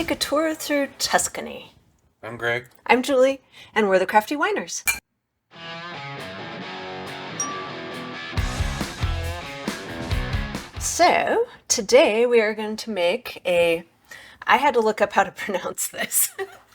take a tour through Tuscany. I'm Greg. I'm Julie, and we're the Crafty Winers. So, today we are going to make I had to look up how to pronounce this.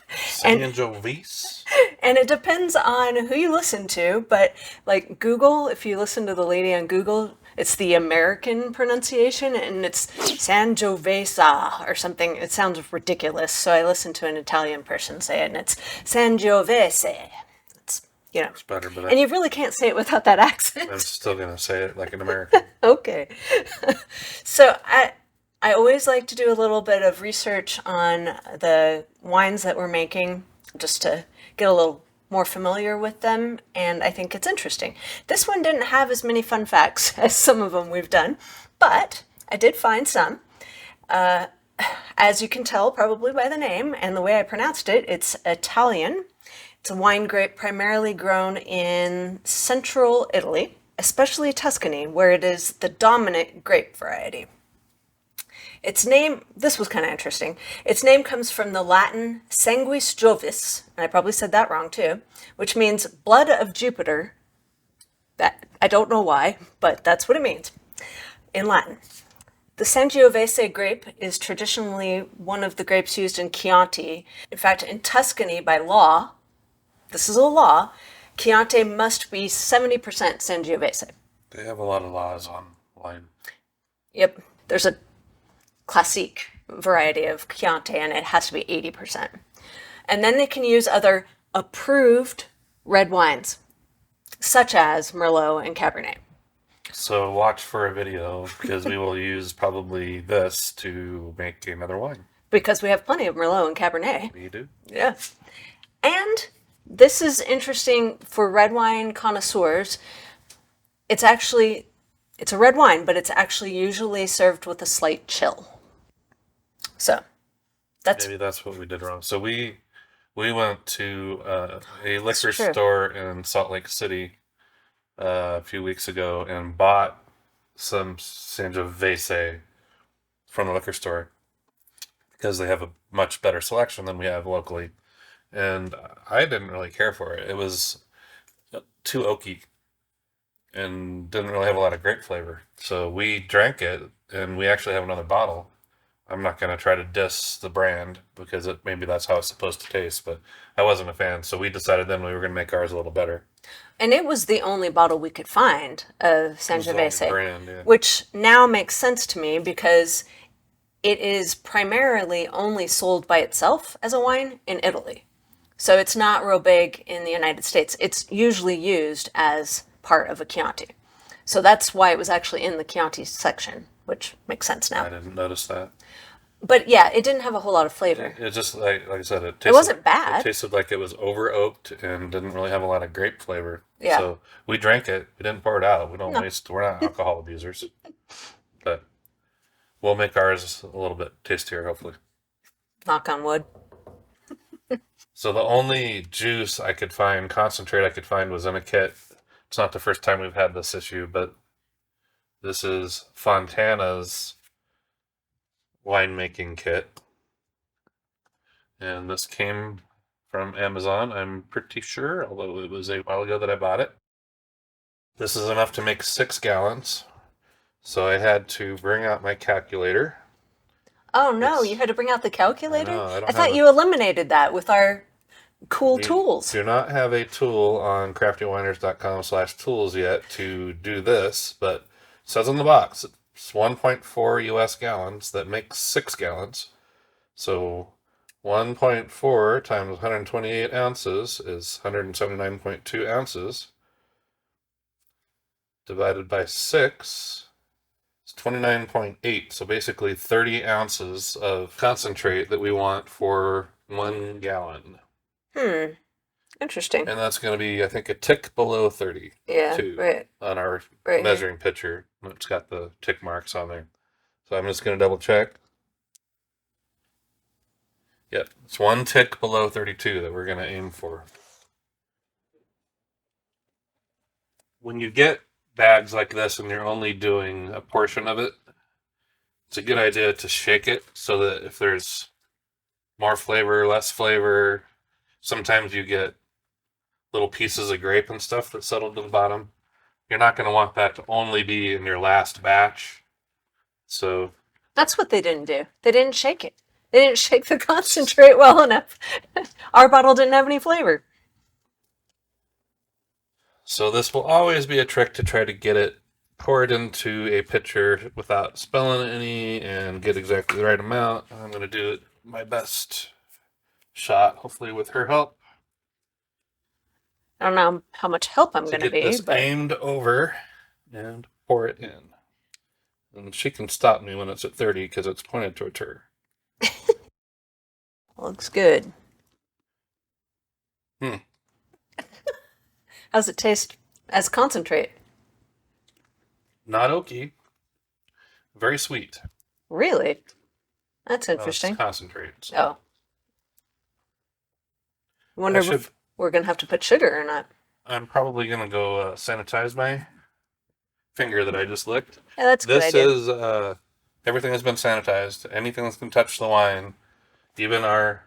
Sangiovese? And it depends on who you listen to, but like Google, if you listen to the lady on Google, it's the American pronunciation and it's Sangiovese or something. It sounds ridiculous, so I listened to an Italian person say it, and it's Sangiovese. It's better, but and you really can't say it without that accent. I'm still going to say it like an American. Okay. So I always like to do a little bit of research on the wines that we're making just to get a little more familiar with them, and I think it's interesting. This one didn't have as many fun facts as some of them we've done, but I did find some. As you can tell probably by the name and the way I pronounced it, it's Italian. It's a wine grape primarily grown in central Italy, especially Tuscany, where it is the dominant grape variety. Its name, this was kind of interesting, its name comes from the Latin sanguis Jovis, and I probably said that wrong too, which means blood of Jupiter. That I don't know why, but that's what it means in Latin. The Sangiovese grape is traditionally one of the grapes used in Chianti. In fact, in Tuscany, by law, this is a law, Chianti must be 70% Sangiovese. They have a lot of laws on wine. Yep. There's a classique variety of Chianti, and it has to be 80%. And then they can use other approved red wines, such as Merlot and Cabernet. So watch for a video, because we will use probably this to make another wine. Because we have plenty of Merlot and Cabernet. We do. Yeah. And this is interesting for red wine connoisseurs. It's a red wine, but it's actually usually served with a slight chill. So, Maybe that's what we did wrong. So we went to a liquor store in Salt Lake City a few weeks ago and bought some Sangiovese from the liquor store because they have a much better selection than we have locally. And I didn't really care for it. It was too oaky and didn't really have a lot of grape flavor. So we drank it, and we actually have another bottle. I'm not going to try to diss the brand because maybe that's how it's supposed to taste, but I wasn't a fan. So we decided then we were going to make ours a little better. And it was the only bottle we could find of Sangiovese, brand, yeah. Which now makes sense to me because it is primarily only sold by itself as a wine in Italy. So it's not real big in the United States. It's usually used as part of a Chianti. So that's why it was actually in the Chianti section, which makes sense now. I didn't notice that. But yeah, it didn't have a whole lot of flavor. It just, like I said, it wasn't bad. It tasted like it was over oaked and didn't really have a lot of grape flavor. Yeah. So we drank it. We didn't pour it out. We don't waste. We're not alcohol abusers. But we'll make ours a little bit tastier, hopefully. Knock on wood. So the only juice I could find, concentrate I could find, was in a kit. It's not the first time we've had this issue, but this is Fontana's winemaking kit. And this came from Amazon, I'm pretty sure, although it was a while ago that I bought it. This is enough to make 6 gallons. So I had to bring out my calculator. Oh no, you had to bring out the calculator? I thought you eliminated that with our cool tools. Do not have a tool on craftywiners.com/tools yet to do this, but it says on the box it's 1.4 US gallons that makes 6 gallons. So 1.4 times 128 ounces is 179.2 ounces. Divided by 6 is 29.8. So basically 30 ounces of concentrate that we want for 1 gallon. Interesting. And that's going to be, I think, a tick below 30. Yeah, too, right. On our right measuring here. pitcher. It's got the tick marks on there. So I'm just going to double check. Yep, it's 1 tick below 32 that we're going to aim for. When you get bags like this and you're only doing a portion of it, it's a good idea to shake it so that if there's more flavor, less flavor. Sometimes you get little pieces of grape and stuff that settle to the bottom. You're not going to want that to only be in your last batch. So that's what they didn't do. They didn't shake it. They didn't shake the concentrate well enough. Our bottle didn't have any flavor. So this will always be a trick to try to get it poured into a pitcher without spilling any and get exactly the right amount. I'm going to do my best shot, hopefully with her help. I don't know how much help I'm going to be, this but aimed over and pour it in. And she can stop me when it's at 30 because it's pointed towards her. looks good. How's it taste as concentrate? Not oaky. Very sweet. Really? That's Well, interesting. it's concentrate. So. Oh. I wonder if we're going to have to put sugar or not. I'm probably going to go sanitize my finger that I just licked. Yeah, that's a good idea. This is, everything has been sanitized. Anything that's going to touch the wine, even our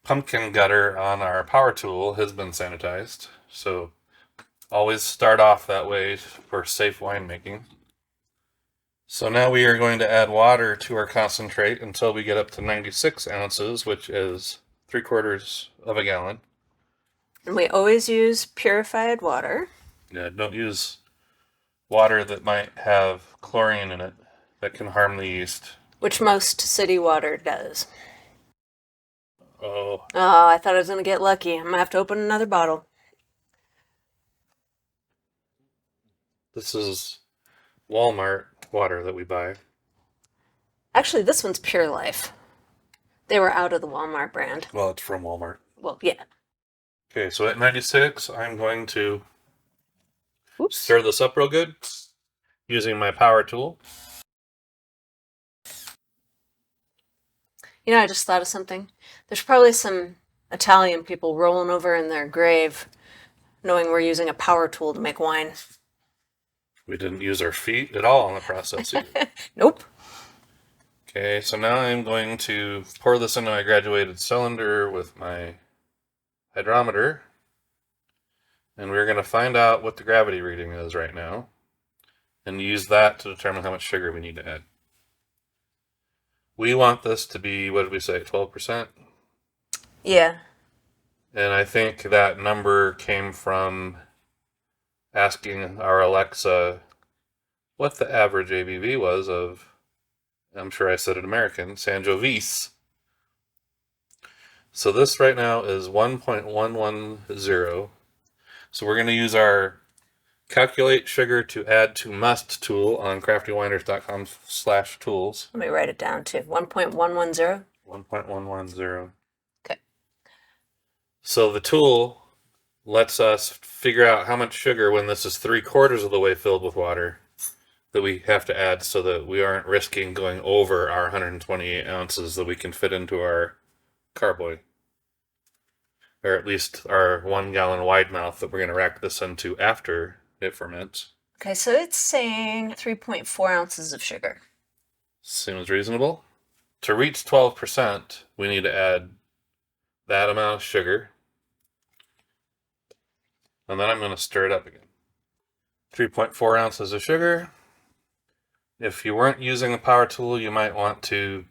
pumpkin gutter on our power tool has been sanitized. So always start off that way for safe winemaking. So now we are going to add water to our concentrate until we get up to 96 ounces, which is 3/4 of a gallon. And we always use purified water. Yeah, don't use water that might have chlorine in it that can harm the yeast. Which most city water does. Oh. Oh, I thought I was going to get lucky. I'm going to have to open another bottle. This is Walmart water that we buy. Actually, this one's Pure Life. They were out of the Walmart brand. Well, it's from Walmart. Well, yeah. Okay, so at 96, I'm going to stir this up real good using my power tool. You know, I just thought of something. There's probably some Italian people rolling over in their grave knowing we're using a power tool to make wine. We didn't use our feet at all in the process either. Nope. Okay, so now I'm going to pour this into my graduated cylinder with my hydrometer. And we're going to find out what the gravity reading is right now. And use that to determine how much sugar we need to add. We want this to be, what did we say, 12%? Yeah. And I think that number came from asking our Alexa what the average ABV was of, I'm sure I said it American, Sangiovese. So this right now is 1.110. So we're going to use our calculate sugar to add to must tool on craftywiners.com/tools. Let me write it down too. 1.110? 1.110. Okay. So the tool lets us figure out how much sugar, when this is 3/4 of the way filled with water, that we have to add so that we aren't risking going over our 128 ounces that we can fit into our carboy. Or at least our 1 gallon wide mouth that we're going to rack this into after it ferments. Okay, so it's saying 3.4 ounces of sugar. Seems reasonable. To reach 12%, we need to add that amount of sugar. And then I'm going to stir it up again. 3.4 ounces of sugar. If you weren't using the power tool, you might want to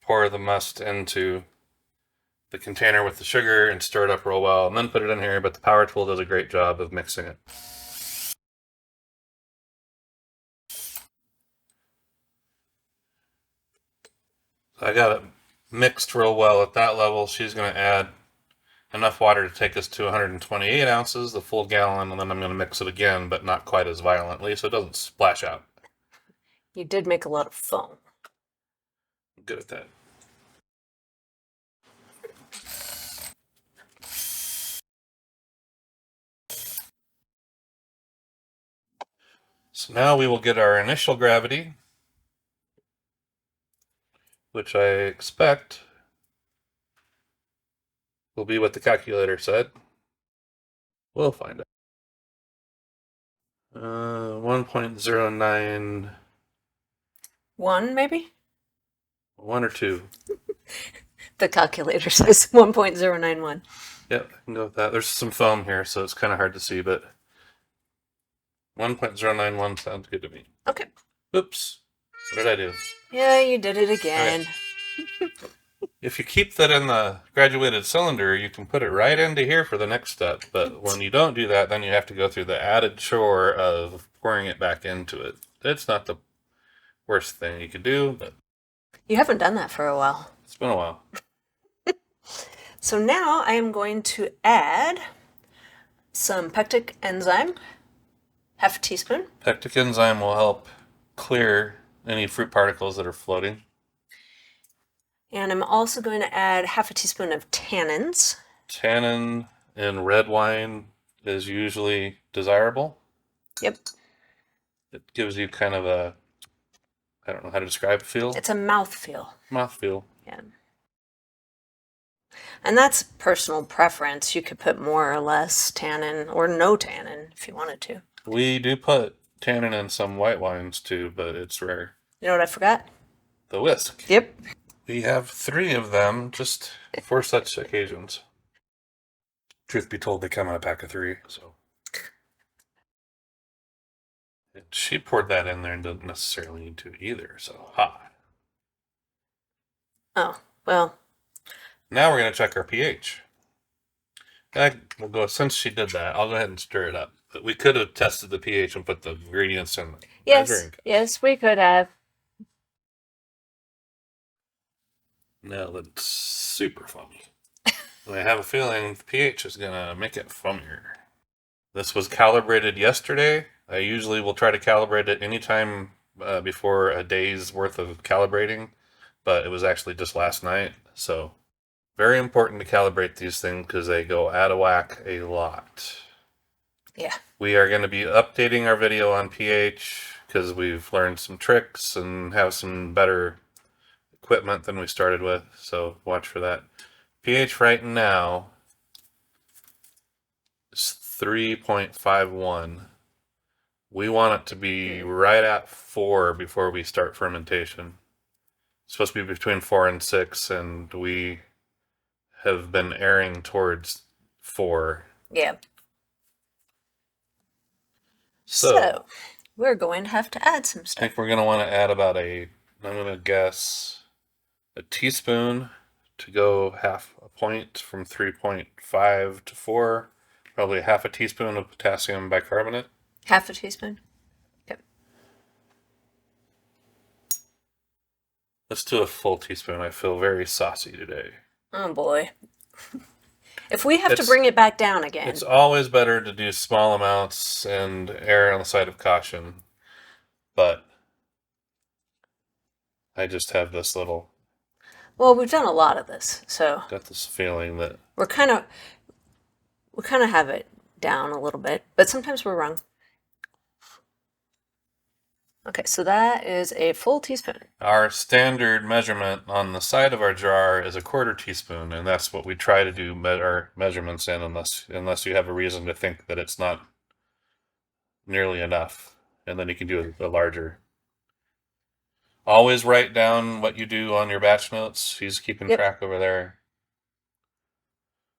pour the must into the container with the sugar and stir it up real well and then put it in here, but the power tool does a great job of mixing it. So I got it mixed real well at that level. She's going to add enough water to take us to 128 ounces, the full gallon, and then I'm going to mix it again, but not quite as violently so it doesn't splash out. You did make a lot of foam. I'm good at that. So now we will get our initial gravity, which I expect will be what the calculator said. We'll find out. 1.09. 1, maybe? 1 or 2. The calculator says 1.091. Yep, I can go with that. There's some foam here, so it's kind of hard to see, but 1.091 sounds good to me. Okay. Oops. What did I do? Yeah, you did it again. Okay. If you keep that in the graduated cylinder, you can put it right into here for the next step. But when you don't do that, then you have to go through the added chore of pouring it back into it. It's not the worst thing you could do, but You haven't done that for a while. it's been a while. So now I am going to add some pectic enzyme, half a teaspoon. Pectic enzyme will help clear any fruit particles that are floating. And I'm also going to add half a teaspoon of tannins. Tannin in red wine is usually desirable. Yep. It gives you kind of a, I don't know how to describe a feel. It's a mouthfeel. Mouthfeel. Yeah. And that's personal preference. You could put more or less tannin or no tannin if you wanted to. We do put tannin in some white wines too, but it's rare. You know what I forgot? The whisk. Yep. We have 3 of them just for such occasions. Truth be told, they come in a pack of 3, so. And she poured that in there and didn't necessarily need to either, so ha. Oh, well. Now we're going to check our pH. We'll go, since she did that, I'll go ahead and stir it up. But we could have tested the pH and put the ingredients in the measuring cup. Yes, we could have. No, that's super foamy. And I have a feeling the pH is going to make it foamier. This was calibrated yesterday. I usually will try to calibrate it anytime before a day's worth of calibrating, but it was actually just last night. So very important to calibrate these things because they go out of whack a lot. Yeah. We are going to be updating our video on pH because we've learned some tricks and have some better equipment than we started with, so watch for that. pH right now is 3.51. We want it to be right at 4 before we start fermentation. It's supposed to be between 4 and 6, and we have been erring towards 4. Yeah. So So we're going to have to add some I stuff. think we're going to want to add about I'm going to guess, a teaspoon to go half a point from 3.5 to 4. Probably half a teaspoon of potassium bicarbonate. Half a teaspoon? Okay. Let's do a full teaspoon. I feel very saucy today. Oh boy. If we have to bring it back down again. It's always better to do small amounts and err on the side of caution. But I just have this little... Well, we've done a lot of this, so got this feeling that... we kind of have it down a little bit, but sometimes we're wrong. Okay, so that is a full teaspoon. Our standard measurement on the side of our jar is a quarter teaspoon, and that's what we try to do our measurements in, unless you have a reason to think that it's not nearly enough, and then you can do a larger. Always write down what you do on your batch notes. He's keeping track over there.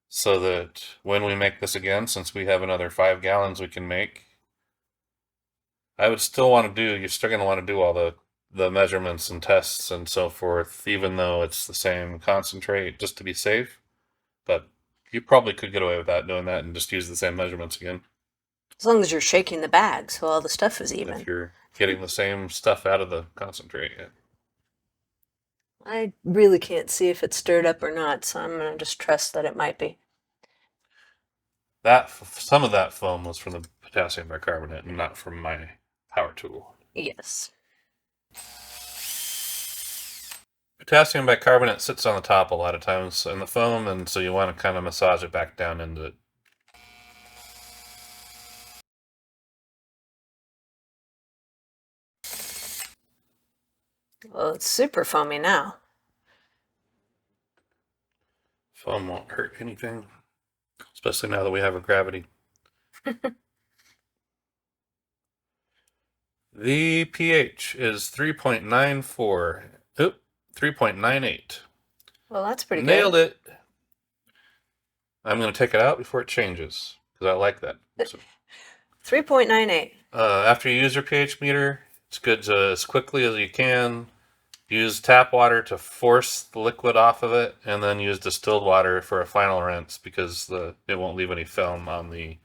So that when we make this again, since we have another 5 gallons we can make, I would still want to you're still going to want to do all the measurements and tests and so forth, even though it's the same concentrate, just to be safe. But you probably could get away with doing that and just use the same measurements again. As long as you're shaking the bag so all the stuff is even. If you're getting the same stuff out of the concentrate. Yeah. I really can't see if it's stirred up or not, so I'm going to just trust that it might be. Some of that foam was from the potassium bicarbonate and not from my power tool. Yes. Potassium bicarbonate sits on the top a lot of times in the foam, and so you want to kind of massage it back down into it. Well, it's super foamy now. Foam won't hurt anything, especially now that we have a gravity. The pH is 3.94. 3.98. Well, that's pretty good. Nailed it. I'm going to take it out before it changes because I like that. So, 3.98. after you use your pH meter, it's good to, as quickly as you can, use tap water to force the liquid off of it, and then use distilled water for a final rinse because it won't leave any film on the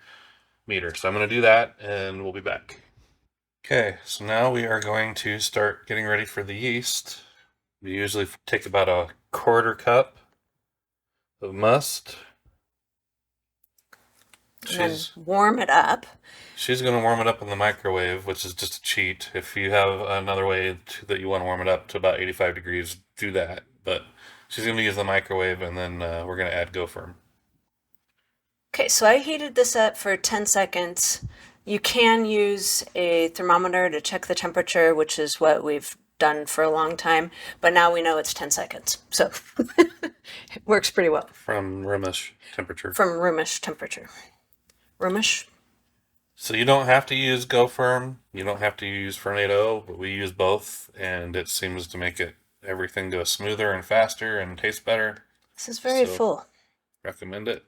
meter. So I'm going to do that, and we'll be back. Okay, so now we are going to start getting ready for the yeast. We usually take about a quarter cup of must. And then warm it up. She's going to warm it up in the microwave, which is just a cheat. If you have another way that you want to warm it up to about 85 degrees, do that. But she's going to use the microwave, and then we're going to add Go-Firm. Okay, so I heated this up for 10 seconds. You can use a thermometer to check the temperature, which is what we've done for a long time. But now we know it's 10 seconds. So it works pretty well. From roomish temperature. From roomish temperature. Roomish? So you don't have to use Go-Firm, you don't have to use Fermentation, but we use both, and it seems to make everything go smoother and faster and taste better. This is very full. Recommend it.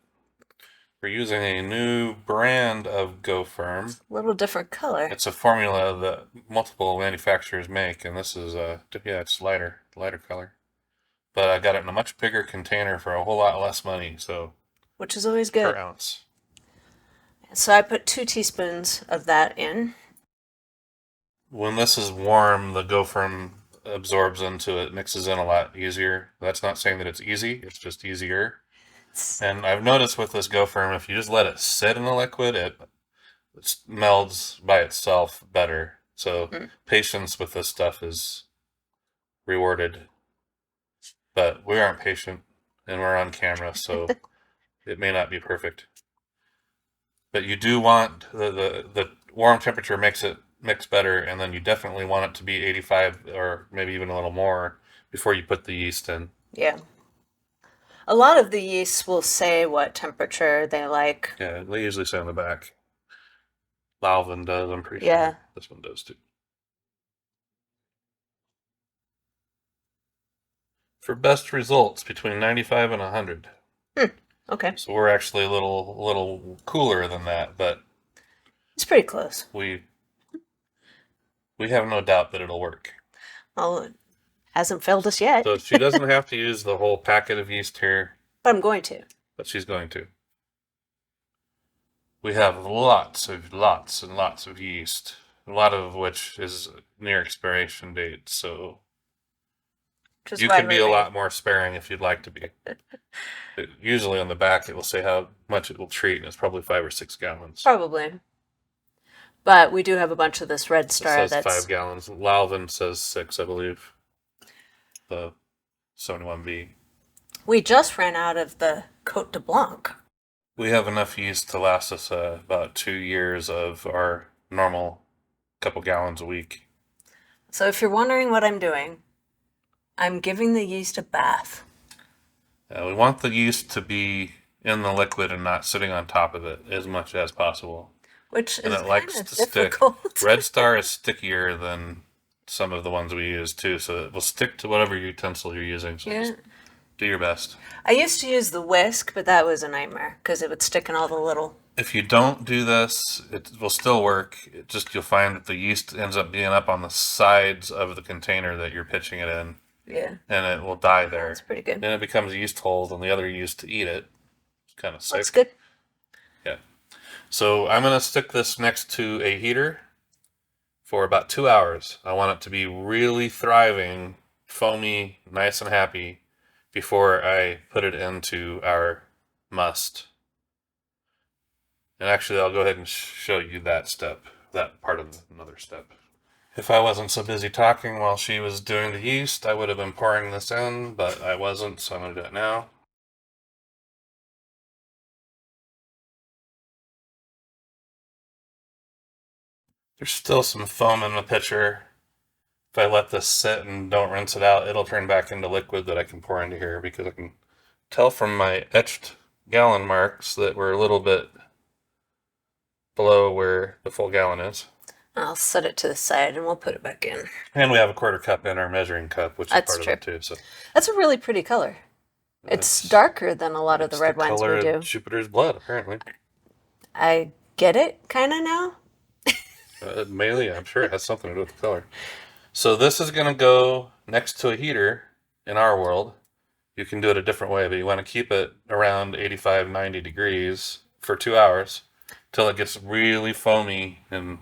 We're using a new brand of Go-Firm. A little different color. It's a formula that multiple manufacturers make, and this is it's lighter color. But I got it in a much bigger container for a whole lot less money, so. Which is always good. Per ounce. So I put 2 teaspoons of that in. When this is warm, the Go-Firm absorbs into it, mixes in a lot easier. That's not saying that it's easy, it's just easier. And I've noticed with this Go-Firm, if you just let it sit in the liquid, it melds by itself better. So patience with this stuff is rewarded. But we aren't patient, and we're on camera, so it may not be perfect. But you do want the warm temperature makes it mix better, and then you definitely want it to be 85 or maybe even a little more before you put the yeast in. Yeah. A lot of the yeasts will say what temperature they like. Yeah, they usually say on the back. Lalvin does, I'm pretty sure. This one does too. For best results, between 95 and 100. Okay. So we're actually a little cooler than that, but it's pretty close. We have no doubt that it'll work. Well, it hasn't failed us yet. So she doesn't have to use the whole packet of yeast here. But I'm going to. But she's going to. We have lots and lots of yeast, a lot of which is near expiration date, so you can be a lot more sparing if you'd like to be. Usually on the back it will say how much it will treat, and it's probably 5 or 6 gallons. Probably. But we do have a bunch of this Red Star it says 5 gallons. Lalvin says 6, I believe. The 71B. We just ran out of the Cote de Blanc. We have enough yeast to last us about 2 years of our normal couple gallons a week. So if you're wondering what I'm doing, I'm giving the yeast a bath. We want the yeast to be in the liquid and not sitting on top of it as much as possible. Which is it likes to difficult. Stick. Red Star is stickier than some of the ones we use too, so it will stick to whatever utensil you're using. So just do your best. I used to use the whisk, but that was a nightmare because it would stick in all the little. If you don't do this, it will still work. You'll find that the yeast ends up being up on the sides of the container that you're pitching it in. Yeah. And it will die there. That's pretty good. Then it becomes yeast holes and the other yeast to eat it. It's kind of sick. That's good. Yeah. So I'm going to stick this next to a heater for about 2 hours. I want it to be really thriving, foamy, nice and happy before I put it into our must. And actually, I'll go ahead and show you that step, that part of another step. If I wasn't so busy talking while she was doing the yeast, I would have been pouring this in, but I wasn't, so I'm going to do it now. There's still some foam in the pitcher. If I let this sit and don't rinse it out, it'll turn back into liquid that I can pour into here, because I can tell from my etched gallon marks that we're a little bit below where the full gallon is. I'll set it to the side and we'll put it back in. And we have a quarter cup in our measuring cup, which is part of it too. So that's a really pretty color. It's darker than a lot of the red wines we color do. of Jupiter's blood, apparently. I get it kind of now. Mainly, I'm sure it has something to do with the color. So this is going to go next to a heater in our world. You can do it a different way, but you want to keep it around 85, 90 degrees for 2 hours till it gets really foamy and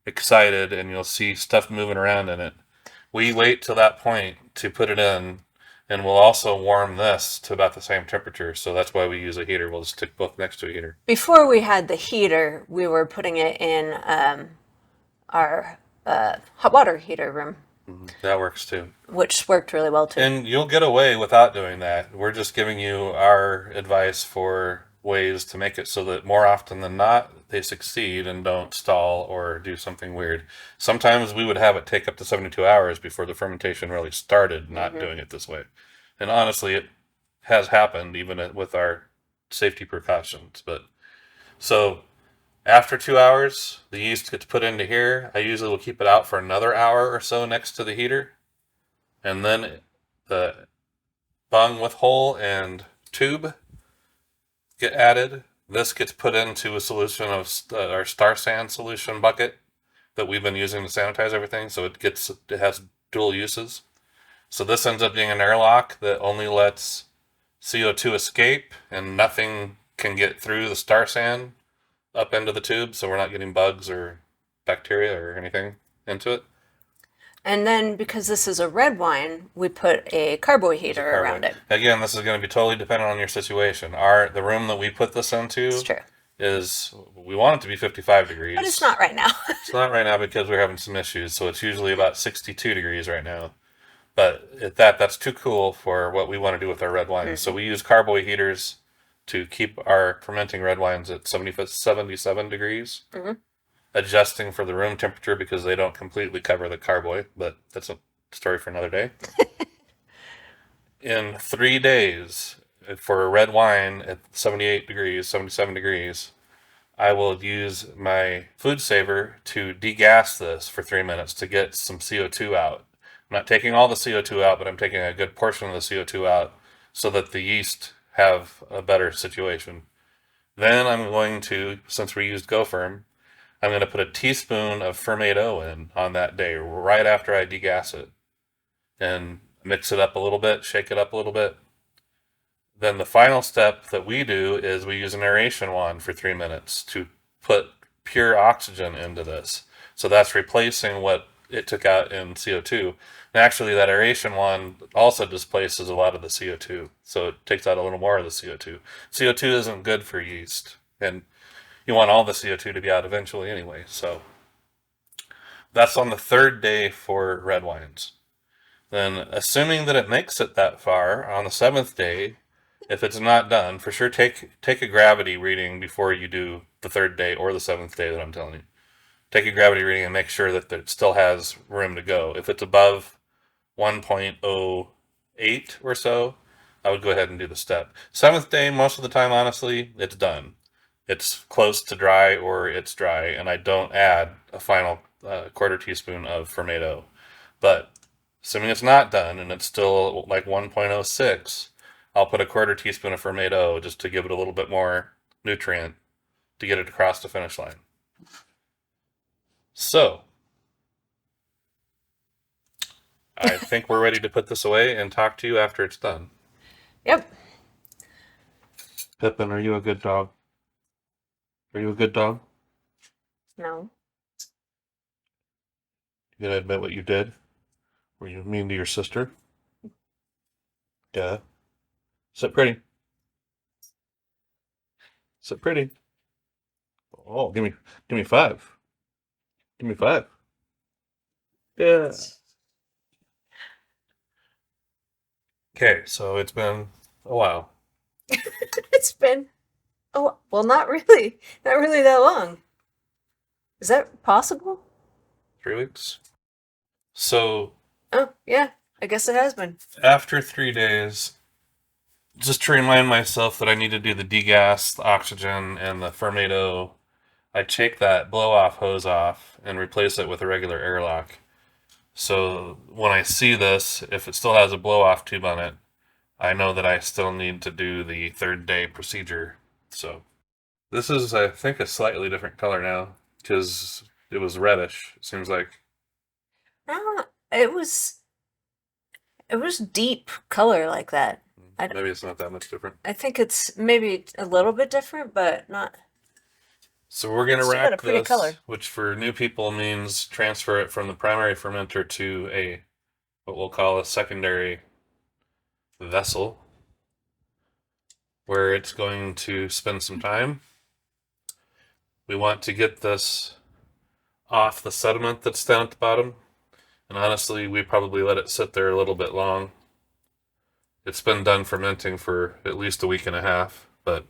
excited, and you'll see stuff moving around in it. We wait till that point to put it in, and we'll also warm this to about the same temperature. So that's why we use a heater. We'll just stick both next to a heater. Before we had the heater, we were putting it in our hot water heater room. That works too. Which worked really well too. And you'll get away without doing that. We're just giving you our advice for ways to make it so that more often than not, they succeed and don't stall or do something weird. Sometimes we would have it take up to 72 hours before the fermentation really started, not doing it this way. And honestly, it has happened even with our safety precautions. But so after 2 hours, the yeast gets put into here. I usually will keep it out for another hour or so next to the heater. And then the bung with hole and tube get added. This gets put into a solution of our Star San solution bucket that we've been using to sanitize everything. So it has dual uses. So this ends up being an airlock that only lets CO2 escape and nothing can get through the Star San up into the tube, so we're not getting bugs or bacteria or anything into it. And then because this is a red wine, we put a carbo heater around it. Again, this is going to be totally dependent on your situation. The room that we put this into we want it to be 55 degrees. But it's not right now. It's not right now because we're having some issues, so it's usually about 62 degrees right now. But that's too cool for what we want to do with our red wines. So we use carbo heaters to keep our fermenting red wines at 77 degrees, adjusting for the room temperature because they don't completely cover the carboy, but that's a story for another day. In 3 days, for a red wine at 78 degrees, 77 degrees, I will use my food saver to degas this for 3 minutes to get some CO2 out. I'm not taking all the CO2 out, but I'm taking a good portion of the CO2 out so that the yeast have a better situation. Then I'm going to, since we used GoFirm, I'm going to put a teaspoon of Fermento in on that day, right after I degas it. And mix it up a little bit, shake it up a little bit. Then the final step that we do is we use an aeration wand for 3 minutes to put pure oxygen into this. So that's replacing what it took out in CO2. And actually, that aeration wand also displaces a lot of the CO2. So it takes out a little more of the CO2. CO2 isn't good for yeast. And you want all the CO2 to be out eventually anyway. So that's on the 3rd day for red wines. Then, assuming that it makes it that far, on the 7th day, if it's not done, for sure take a gravity reading before you do the 3rd day or the 7th day that I'm telling you. Take a gravity reading and make sure that it still has room to go. If it's above 1.08 or so, I would go ahead and do the step. 7th day, most of the time, honestly, it's done. It's close to dry or it's dry, and I don't add a final quarter teaspoon of Fermento. But assuming it's not done and it's still like 1.06, I'll put a quarter teaspoon of Fermento just to give it a little bit more nutrient to get it across the finish line. So, I think we're ready to put this away and talk to you after it's done. Yep. Pippin, are you a good dog? Are you a good dog? No. You gonna admit what you did? Were you mean to your sister? Yeah. Sit pretty. Sit pretty. Oh, give me 5. Give me 5. Yeah. Okay, so it's been a while. It's been, well, not really that long. Is that possible? 3 weeks. So. Oh, yeah, I guess it has been. After 3 days, just to remind myself that I need to do the degas, the oxygen, and the Fermento, I take that blow-off hose off and replace it with a regular airlock. So when I see this, if it still has a blow-off tube on it, I know that I still need to do the 3rd day procedure. So this is, I think, a slightly different color now because it was reddish. It seems like. It was deep color like that. Maybe it's not that much different. I think it's maybe a little bit different, but not. So we're going to Still got a rack pretty this, color. which for new people means transfer it from the primary fermenter to a what we'll call a secondary vessel, where it's going to spend some time. We want to get this off the sediment that's down at the bottom, and honestly, we probably let it sit there a little bit long. It's been done fermenting for at least a week and a half, but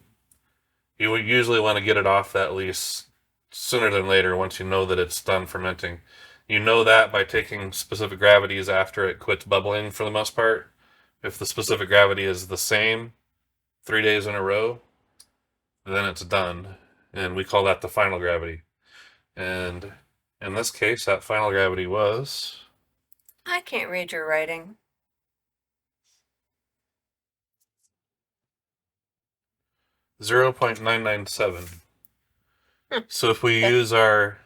you would usually want to get it off that lease sooner than later once you know that it's done fermenting. You know that by taking specific gravities after it quits bubbling for the most part. If the specific gravity is the same 3 days in a row, then it's done. And we call that the final gravity. And in this case, that final gravity was... I can't read your writing. 0.997. So if we use our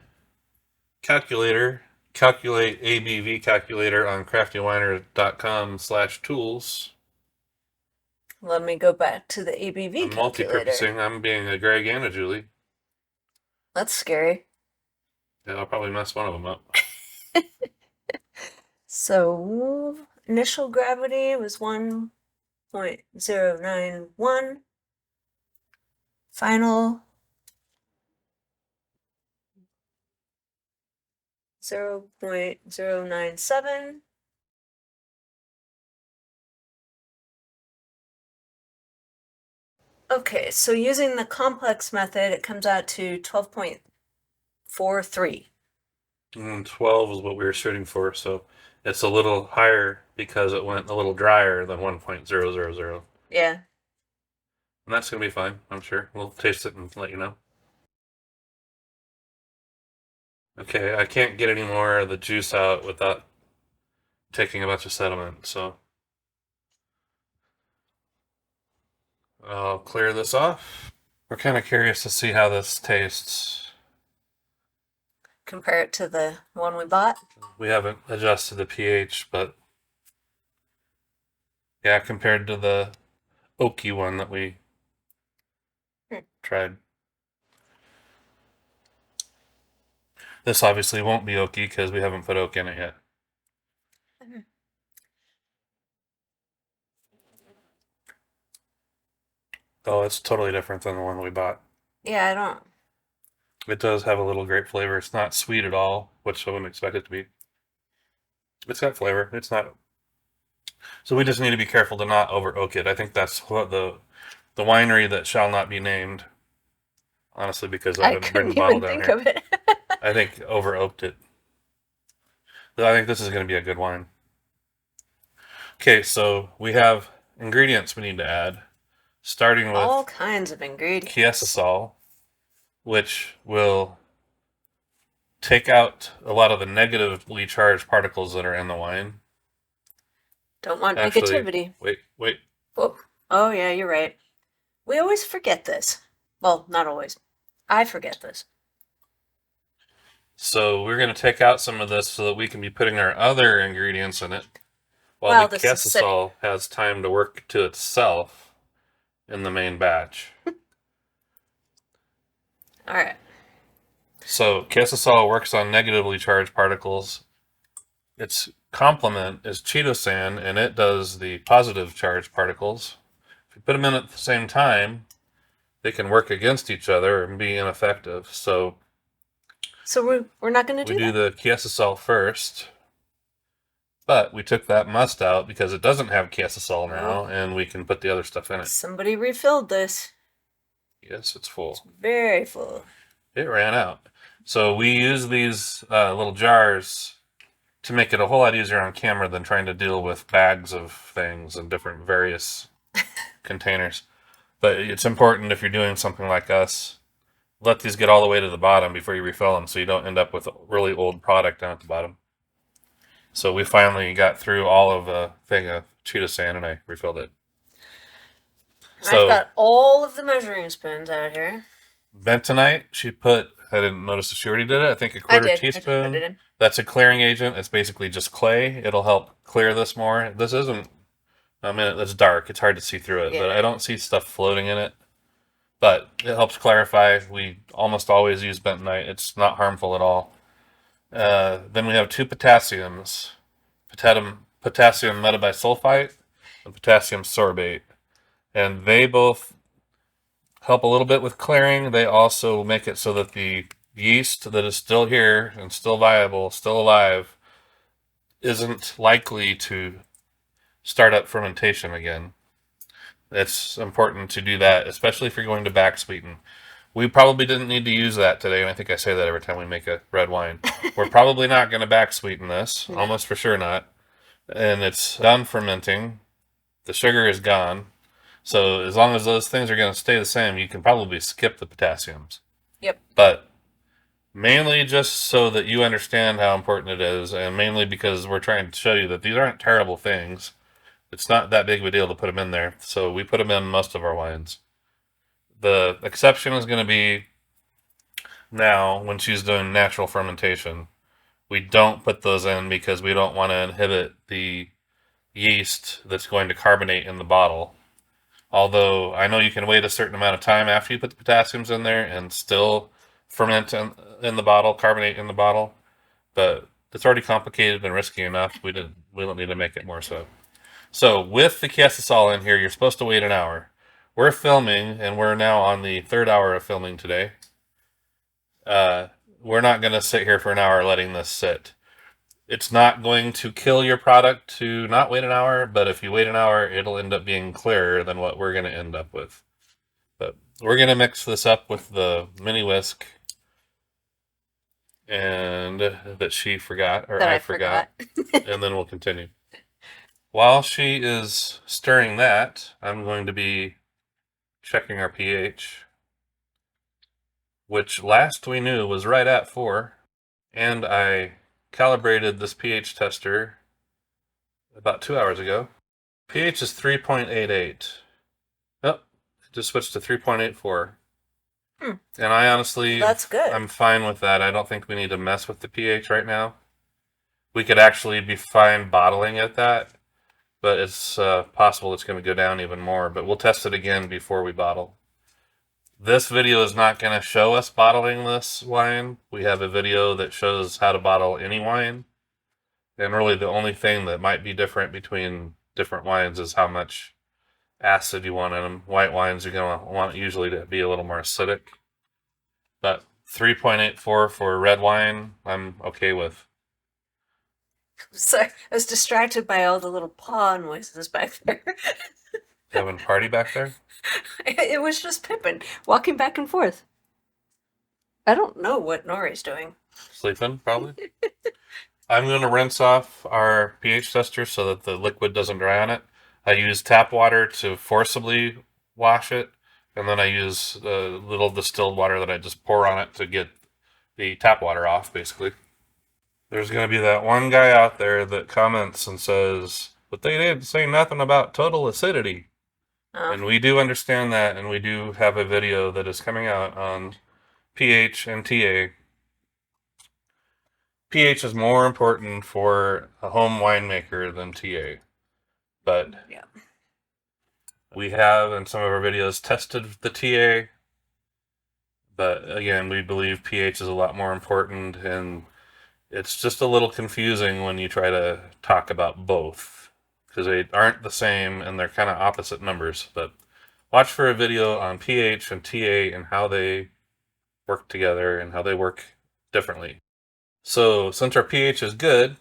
calculate ABV calculator on craftywiner.com/tools. Let me go back to the ABV I'm calculator. multi-purposing. I'm being a Greg and a Julie. That's scary. Yeah, I'll probably mess one of them up. So initial gravity was 1.091. Final 0.097. Okay, so using the complex method, it comes out to 12.43. 12 is what we were shooting for, so it's a little higher because it went a little drier than 1.000. Yeah. And that's going to be fine, I'm sure. We'll taste it and let you know. Okay, I can't get any more of the juice out without taking a bunch of sediment, so I'll clear this off. We're kind of curious to see how this tastes. Compare it to the one we bought. We haven't adjusted the pH, but yeah, compared to the oaky one that we tried. This obviously won't be oaky because we haven't put oak in it yet. Oh, it's totally different than the one we bought. Yeah, I don't. It does have a little grape flavor. It's not sweet at all, which I wouldn't expect it to be. It's got flavor. It's not. So we just need to be careful to not over oak it. I think that's what the winery that shall not be named. Honestly, because I didn't bring the bottle down here. Of it. I think over oaked it. I think this is going to be a good wine. Okay, so we have ingredients we need to add, starting with all kinds of ingredients. chiasosol, which will take out a lot of the negatively charged particles that are in the wine. Don't want negativity. Wait. Oh, yeah, you're right. We always forget this. Well, not always. I forget this. So we're going to take out some of this so that we can be putting our other ingredients in it, while the chiasosol has time to work to itself in the main batch. All right. So chiasosol works on negatively charged particles. Its complement is chitosan, and it does the positive charged particles. If you put them in at the same time, they can work against each other and be ineffective. So we're not going to do that. We do the chiasosol first, but we took that must out because it doesn't have chiasosol now, and we can put the other stuff in it. Somebody refilled this. Yes, it's full. It's very full. It ran out. So we use these little jars to make it a whole lot easier on camera than trying to deal with bags of things and different various containers. But it's important if you're doing something like us, let these get all the way to the bottom before you refill them so you don't end up with a really old product down at the bottom. So we finally got through all of the thing of chitosan and I refilled it. I've So got all of the measuring spoons out here. bentonite, she put, I didn't notice if she already did it, I think a I quarter did. I just put it teaspoon. in. That's a clearing agent. It's basically just clay. It'll help clear this more. This isn't, I mean, it's dark. It's hard to see through it, but Yeah. I don't see stuff floating in it. But it helps clarify. We almost always use bentonite. It's not harmful at all. Then we have two potassiums, potassium metabisulfite and potassium sorbate. And they both help a little bit with clearing. They also make it so that the yeast that is still here and still viable, still alive, isn't likely to start up fermentation again. It's important to do that, especially if you're going to back sweeten. We probably didn't need to use that today, and I think I say that every time we make a red wine. We're probably not going to back sweeten this, No. almost for sure not. And it's done fermenting. The sugar is gone. So as long as those things are going to stay the same, you can probably skip the potassiums. Yep. But mainly just so that you understand how important it is, and mainly because we're trying to show you that these aren't terrible things. It's not that big of a deal to put them in there, so we put them in most of our wines. The exception is going to be now when she's doing natural fermentation. We don't put those in because we don't want to inhibit the yeast that's going to carbonate in the bottle. Although I know you can wait a certain amount of time after you put the potassiums in there and still ferment in the bottle, carbonate in the bottle, but it's already complicated and risky enough. We don't need to make it more so. So with the Chiasasol in here, you're supposed to wait an hour. We're filming, and we're now on the third hour of filming today. We're not going to sit here for an hour letting this sit. It's not going to kill your product to not wait an hour, but if you wait an hour, it'll end up being clearer than what we're going to end up with. But we're going to mix this up with the mini whisk and that she forgot, or That I I forgot, forgot. and then we'll continue. While she is stirring that, I'm going to be checking our pH, which last we knew was right at 4, and I calibrated this pH tester about 2 hours ago. pH is 3.88. Oh, it just switched to 3.84. Hmm. And I honestly, That's good. I'm fine with that. I don't think we need to mess with the pH right now. We could actually be fine bottling at that, but it's possible it's going to go down even more. But we'll test it again before we bottle. This video is not going to show us bottling this wine. We have a video that shows how to bottle any wine. And really the only thing that might be different between different wines is how much acid you want in them. White wines are going to want usually to be a little more acidic. But 3.84 for red wine, I'm okay with. So I was distracted by all the little paw noises back there. Having a party back there? It was just Pippin walking back and forth. I don't know what Nori's doing. Sleeping, probably. I'm going to rinse off our pH tester so that the liquid doesn't dry on it. I use tap water to forcibly wash it, and then I use a little distilled water that I just pour on it to get the tap water off, basically. There's going to be that one guy out there that comments and says, but they didn't say nothing about total acidity. Oh. And we do understand that, and we do have a video that is coming out on pH and TA. pH is more important for a home winemaker than TA. But yeah, we have in some of our videos tested the TA. But again, we believe pH is a lot more important, and it's just a little confusing when you try to talk about both because they aren't the same and they're kind of opposite numbers. But watch for a video on pH and TA and how they work together and how they work differently. So since our pH is good,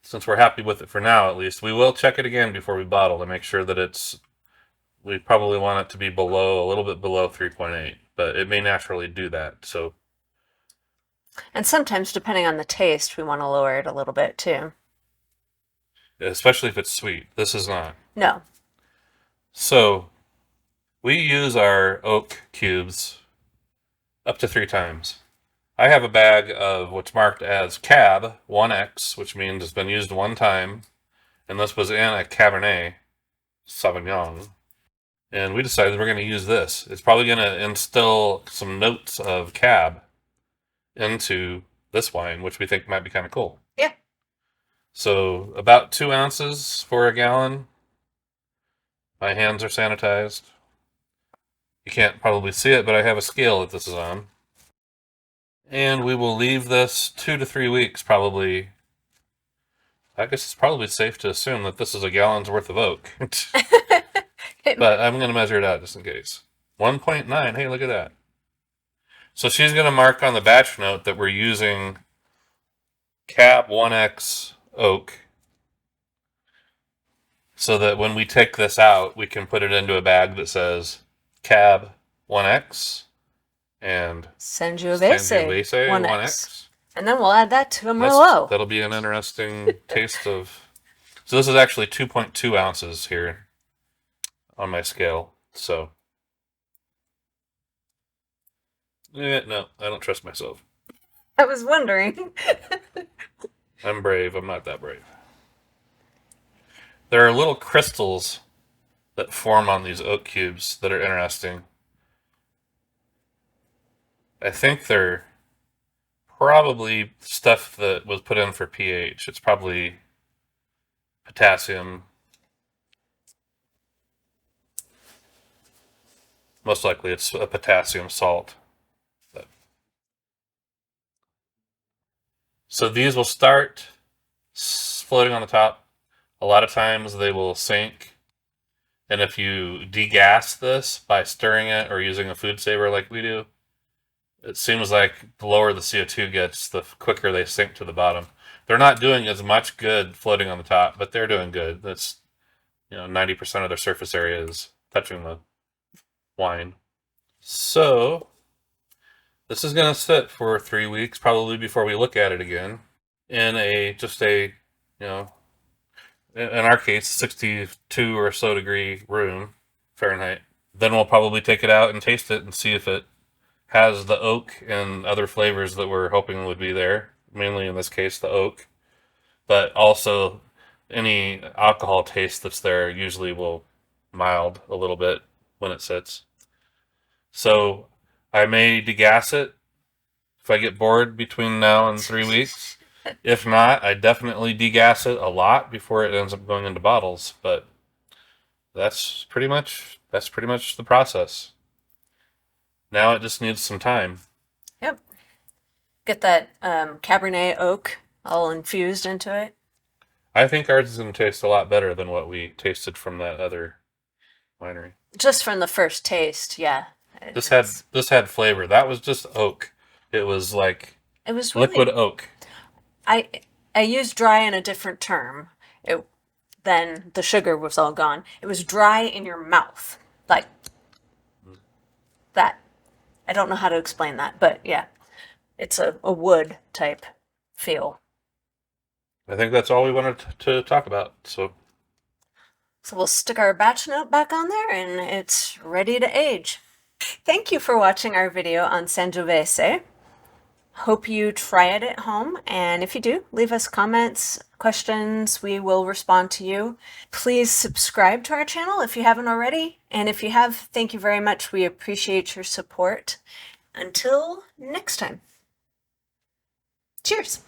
since we're happy with it for now at least, we will check it again before we bottle to make sure that we probably want it to be below, a little bit below 3.8, but it may naturally do that. So, and sometimes depending on the taste, we want to lower it a little bit too. Especially if it's sweet. This is not. No. So we use our oak cubes up to 3 times. I have a bag of what's marked as Cab 1X, which means it's been used 1 time, and this was in a Cabernet Sauvignon. And we decided we're going to use this. It's probably going to instill some notes of cab into this wine, which we think might be kind of cool. Yeah. So about 2 ounces for a gallon. My hands are sanitized. You can't probably see it, but I have a scale that this is on. And we will leave this 2 to 3 weeks probably. I guess it's probably safe to assume that this is a gallon's worth of oak. But I'm going to measure it out just in case. 1.9. Hey, look at that. So she's going to mark on the batch note that we're using Cab 1X oak, so that when we take this out, we can put it into a bag that says Cab 1X and Sangiovese 1X. 1X. And then we'll add that to a Merlot. That'll be an interesting taste of... So this is actually 2.2 ounces here on my scale. So... no, I don't trust myself. I was wondering. I'm brave. I'm not that brave. There are little crystals that form on these oak cubes that are interesting. I think they're probably stuff that was put in for pH. It's probably potassium. Most likely it's a potassium salt. So these will start floating on the top. A lot of times they will sink. And if you degas this by stirring it or using a food saver like we do, it seems like the lower the CO2 gets, the quicker they sink to the bottom. They're not doing as much good floating on the top, but they're doing good. That's, 90% of their surface area is touching the wine. So this is going to sit for 3 weeks, probably before we look at it again, in in our case, 62 or so degree room, Fahrenheit. Then we'll probably take it out and taste it and see if it has the oak and other flavors that we're hoping would be there. Mainly in this case, the oak. But also any alcohol taste that's there usually will mild a little bit when it sits. So I may degas it if I get bored between now and 3 weeks. If not, I definitely degas it a lot before it ends up going into bottles. But that's pretty much the process. Now it just needs some time. Yep. Get that Cabernet oak all infused into it. I think ours is going to taste a lot better than what we tasted from that other winery. Just from the first taste, yeah. This had flavor. That was just oak. It was like liquid oak. I used dry in a different term. Then the sugar was all gone. It was dry in your mouth, like that. I don't know how to explain that, but yeah, it's a wood type feel. I think that's all we wanted to talk about. So we'll stick our batch note back on there, and it's ready to age. Thank you for watching our video on Sangiovese. Hope you try it at home, and if you do, leave us comments, questions. We will respond to you. Please subscribe to our channel if you haven't already, and if you have, thank you very much. We appreciate your support. Until next time. Cheers.